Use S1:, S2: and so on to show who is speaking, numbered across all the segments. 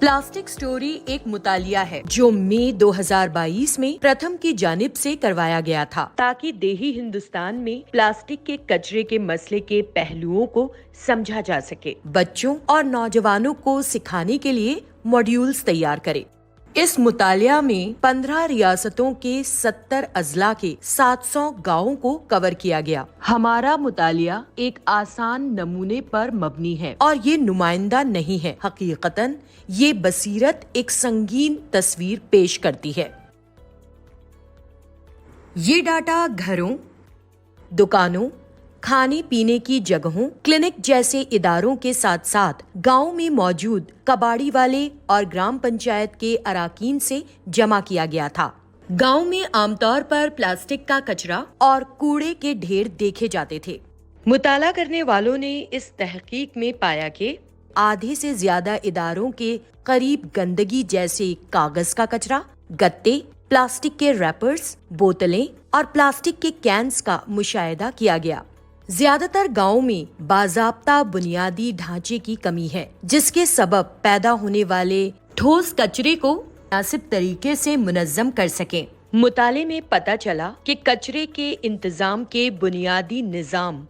S1: Plastic story एक मुतालिया है जो मई 2022 में प्रथम की जानिब से करवाया गया था ताकि देही हिंदुस्तान में प्लास्टिक के कचरे के मसले के पहलुओं को समझा जा सके। बच्चों और नौजवानों को सिखाने के लिए मॉड्यूल्स तैयार करे। इस मुतालिया में 15 रियासतों के 70 अजला के 700 गांवों को कवर किया गया। हमारा मुतालिया एक आसान नमूने पर मबनी है और ये नुमाइंदा नहीं है। हकीकतन ये बसीरत एक संगीन तस्वीर पेश करती है। ये डाटा घरों, दुकानों, खाने पीने की जगहों, क्लिनिक जैसे इदारों के साथ साथ गांव में मौजूद कबाड़ी वाले और ग्राम पंचायत के अराकीन से जमा किया गया था। गांव में आमतौर पर प्लास्टिक का कचरा और कूड़े के ढेर देखे जाते थे। मुताला करने वालों ने इस तहकीक में पाया कि आधे से ज्यादा इदारों के करीब गंदगी जैसे कागज का कचरा, गत्ते, प्लास्टिक के रैपर्स, बोतलें और प्लास्टिक के कैंस का मुशाहिदा किया गया। ज्यादातर गांवों में बाज़ाब्ता बुनियादी ढांचे की कमी है, जिसके सबब पैदा होने वाले ठोस कचरे को मुनासिब तरीके से मुनज़्ज़म कर सकें। मुताले में पता चला कि कचरे के इंतजाम के बुनियादी निज़ाम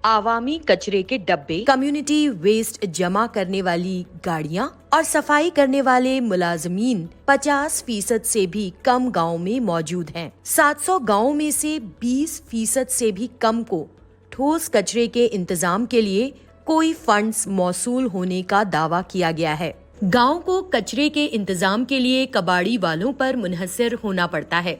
S1: आवामी कचरे के डब्बे, कम्युनिटी वेस्ट जमा करने वाली गाड़ियां और सफाई करने वाले मुलाजमीन 50% से भी कम गाँव में मौजूद हैं। 700 गाँव में से 20% से भी कम को ठोस कचरे के इंतजाम के लिए कोई फंड्स मौसूल होने का दावा किया गया है। गांव को कचरे के इंतजाम के लिए कबाड़ी वालों पर मुनहसर होना पड़ता है।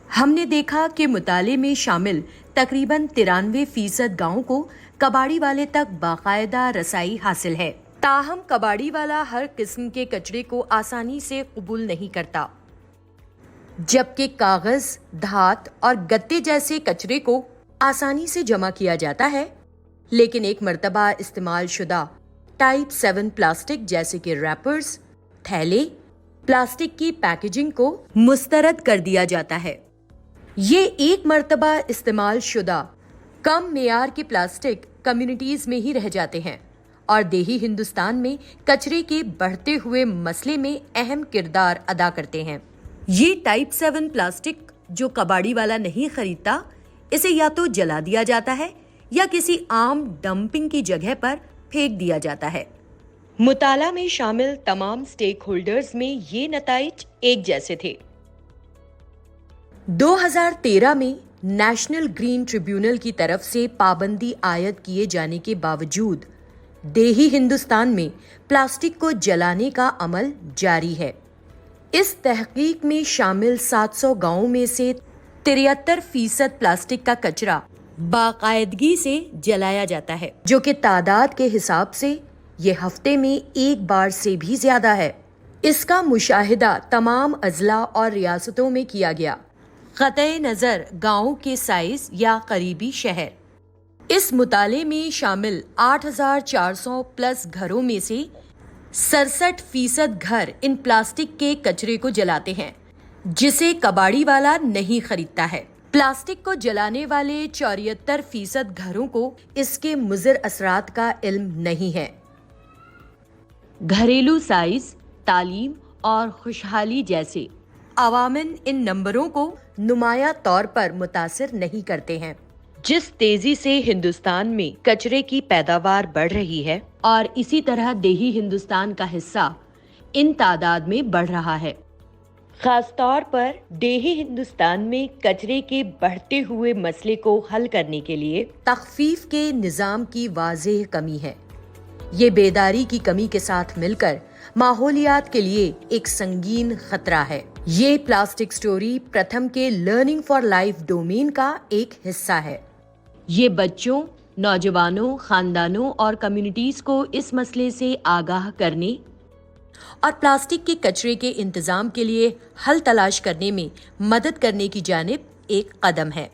S1: हमने देखा कि मुताले में शामिल तकरीबन 93% गांव को कबाड़ी वाले तक बाकायदा रसाई हासिल है। ताहम कबाड़ी वाला हर किस्म के कचरे को आसानी से कबूल नहीं करता, जबकि कागज, धात और गत्ते जैसे कचरे को आसानी से जमा किया जाता है। लेकिन एक मर्तबा इस्तेमाल शुदा टाइप 7 प्लास्टिक जैसे कि रैपर्स, थैले, प्लास्टिक की पैकेजिंग को मुस्तरद कर दिया जाता है। ये एक मर्तबा इस्तेमाल शुदा कम मेयार के प्लास्टिक कम्युनिटीज में ही रह जाते हैं और देही हिंदुस्तान में कचरे के बढ़ते हुए मसले में अहम किरदार अदा करते हैं। ये टाइप 7 प्लास्टिक जो कबाड़ी वाला नहीं खरीदता, इसे या तो जला दिया जाता है या किसी आम डंपिंग की जगह पर फेंक दिया जाता है। मुताला में शामिल तमाम स्टेक होल्डर्स में ये नताइज एक जैसे थे। 2013 में नेशनल ग्रीन ट्रिब्यूनल की तरफ से पाबंदी आयद किए जाने के बावजूद देही हिंदुस्तान में प्लास्टिक को जलाने का अमल जारी है। इस तहकीक में शामिल 700 गांवों में से 73% प्लास्टिक का कचरा बाकायदगी से जलाया जाता है, जो कि तादाद के हिसाब से ये हफ्ते में एक बार से भी ज्यादा है। इसका मुशाहिदा तमाम अजला और रियासतों में किया गया, क़तए नज़र गाँव के साइज या करीबी शहर। इस मुताले में शामिल 8400 प्लस घरों में से 67% घर इन प्लास्टिक के कचरे को जलाते हैं, जिसे कबाड़ी वाला नहीं खरीदता है। प्लास्टिक को जलाने वाले 74% घरों को इसके मुज़र असरात का इल्म नहीं है। घरेलू साइज, तालीम और खुशहाली जैसे अवामिल इन नंबरों को नुमाया तौर पर मुतासिर नहीं करते हैं। जिस तेजी से हिंदुस्तान में कचरे की पैदावार बढ़ रही है और इसी तरह देही हिंदुस्तान का हिस्सा इन तादाद में बढ़ रहा है, खास तौर पर देही हिंदुस्तान में कचरे के बढ़ते हुए मसले को हल करने के लिए तखफीफ के निज़ाम की वाज़ेह कमी है। ये बेदारी की कमी के साथ मिलकर माहौलियात के लिए एक संगीन खतरा है। ये प्लास्टिक स्टोरी प्रथम के लर्निंग फॉर लाइफ डोमेन का एक हिस्सा है। ये बच्चों, नौजवानों, खानदानों और कम्युनिटीज को इस मसले से आगाह करने और प्लास्टिक के कचरे के इंतजाम के लिए हल तलाश करने में मदद करने की जानिब एक कदम है।